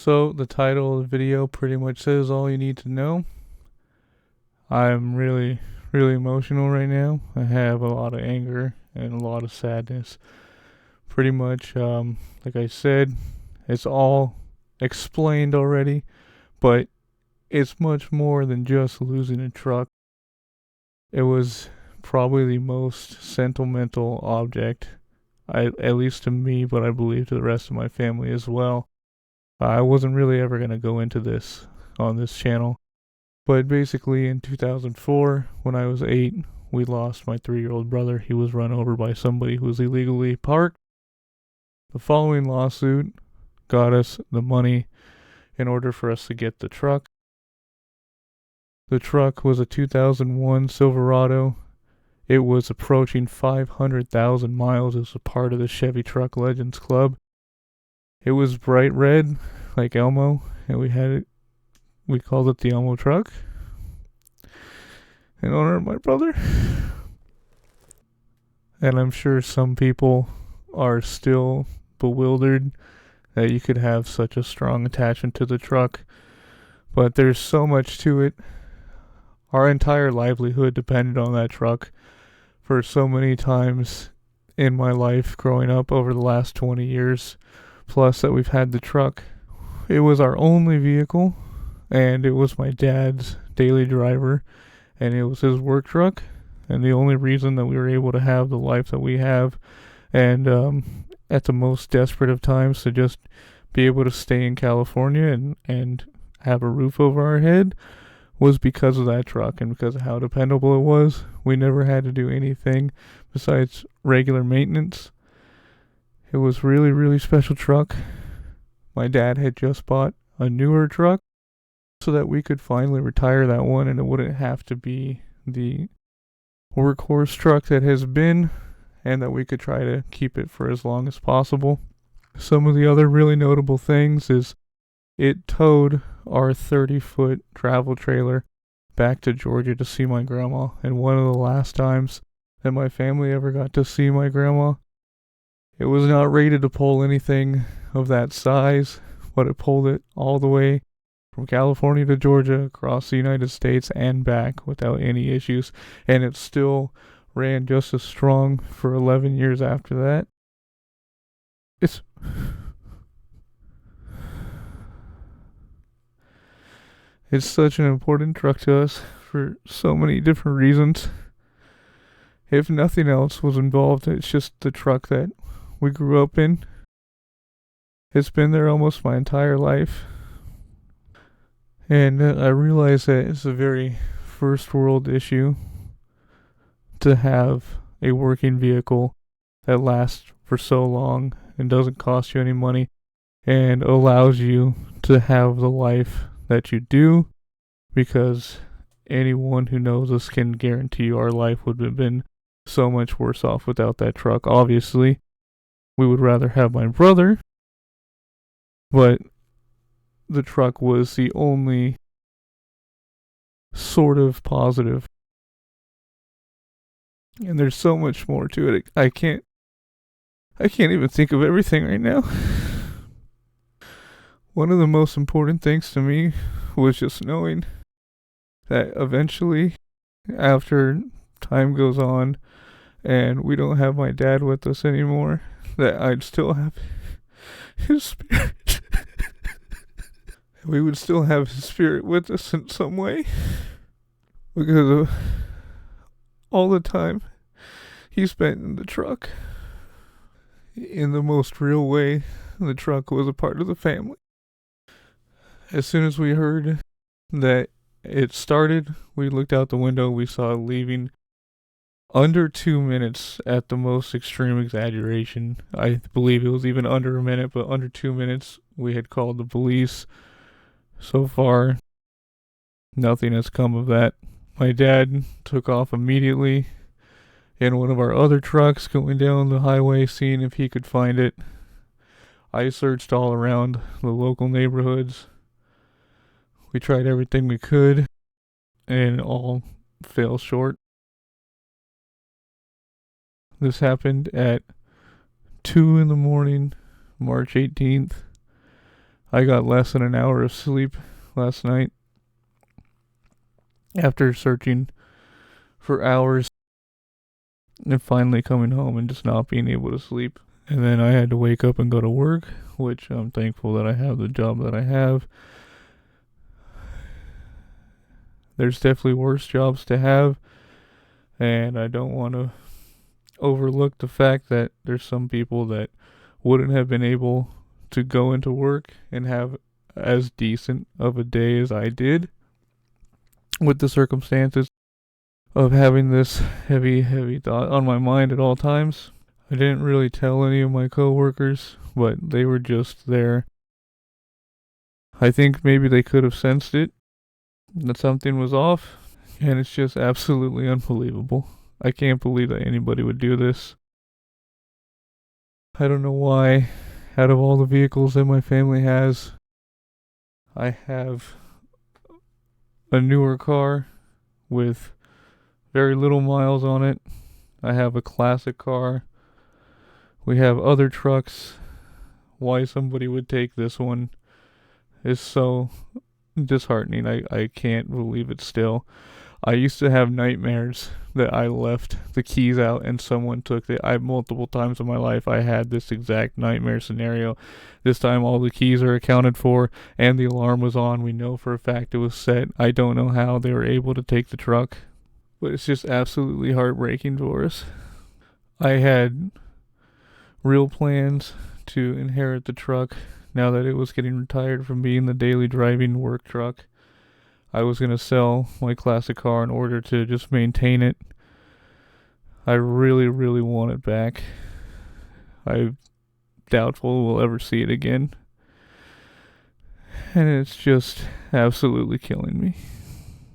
So the title of the video pretty much says all you need to know. I'm really emotional right now. I have a lot of anger and a lot of sadness. Pretty much, like I said, it's all explained already, but it's much more than just losing a truck. It was probably the most sentimental object, at least to me, but I believe to the rest of my family as well. I wasn't really ever going to go into this on this channel. But basically, in 2004, when I was 8, we lost my 3-year-old brother. He was run over by somebody who was illegally parked. The following lawsuit got us the money in order for us to get the truck. The truck was a 2001 Silverado. It was approaching 500,000 miles as a part of the Chevy Truck Legends Club. It was bright red, like Elmo, and we called it the Elmo truck in honor of my brother. And I'm sure some people are still bewildered that you could have such a strong attachment to the truck. But there's so much to it. Our entire livelihood depended on that truck for so many times in my life growing up over the last 20 years plus that we've had the truck. It was our only vehicle, and it was my dad's daily driver, and it was his work truck, and the only reason that we were able to have the life that we have, and at the most desperate of times to just be able to stay in California and have a roof over our head, was because of that truck and because of how dependable it was. We never had to do anything besides regular maintenance. It was really special truck. My dad had just bought a newer truck so that we could finally retire that one and it wouldn't have to be the workhorse truck that has been, and that we could try to keep it for as long as possible. Some of the other really notable things is it towed our 30-foot travel trailer back to Georgia to see my grandma, and one of the last times that my family ever got to see my grandma. It was not rated to pull anything of that size, but it pulled it all the way from California to Georgia, across the United States and back without any issues, and it still ran just as strong for 11 years after that. It's such an important truck to us for so many different reasons. If nothing else was involved, it's just the truck that we grew up in. It's been there almost my entire life. And I realize that it's a very first world issue to have a working vehicle that lasts for so long and doesn't cost you any money and allows you to have the life that you do, because anyone who knows us can guarantee you our life would have been so much worse off without that truck. Obviously, we would rather have my brother, but the truck was the only sort of positive. And there's so much more to it. I can't even think of everything right now. One of the most important things to me was just knowing that eventually, after time goes on and we don't have my dad with us anymore, that I'd still have his spirit. We would still have his spirit with us in some way, because of all the time he spent in the truck. In the most real way, the truck was a part of the family. As soon as we heard that it started, we looked out the window, we saw it leaving under 2 minutes at the most extreme exaggeration. I believe it was even under a minute, but under 2 minutes we had called the police. So far, nothing has come of that. My dad took off immediately in one of our other trucks, going down the highway, seeing if he could find it. I searched all around the local neighborhoods. We tried everything we could, and all fell short. This happened at 2 in the morning, March 18th. I got less than an hour of sleep last night after searching for hours and finally coming home and just not being able to sleep. And then I had to wake up and go to work, which I'm thankful that I have the job that I have. There's definitely worse jobs to have, and I don't want to overlook the fact that there's some people that wouldn't have been able to go into work and have as decent of a day as I did with the circumstances of having this heavy thought on my mind at all times. I didn't really tell any of my coworkers, but they were just there. I think maybe they could have sensed it, that something was off, and it's just absolutely unbelievable. I can't believe that anybody would do this. I don't know why, out of all the vehicles that my family has, I have a newer car with very little miles on it. I have a classic car. We have other trucks. Why somebody would take this one is so disheartening. I can't believe it still. I used to have nightmares that I left the keys out and someone took it. Multiple times in my life I had this exact nightmare scenario. This time all the keys are accounted for and the alarm was on. We know for a fact it was set. I don't know how they were able to take the truck, but it's just absolutely heartbreaking for us. I had real plans to inherit the truck now that it was getting retired from being the daily driving work truck. I was going to sell my classic car in order to just maintain it. I really want it back. I'm doubtful we'll ever see it again. And it's just absolutely killing me.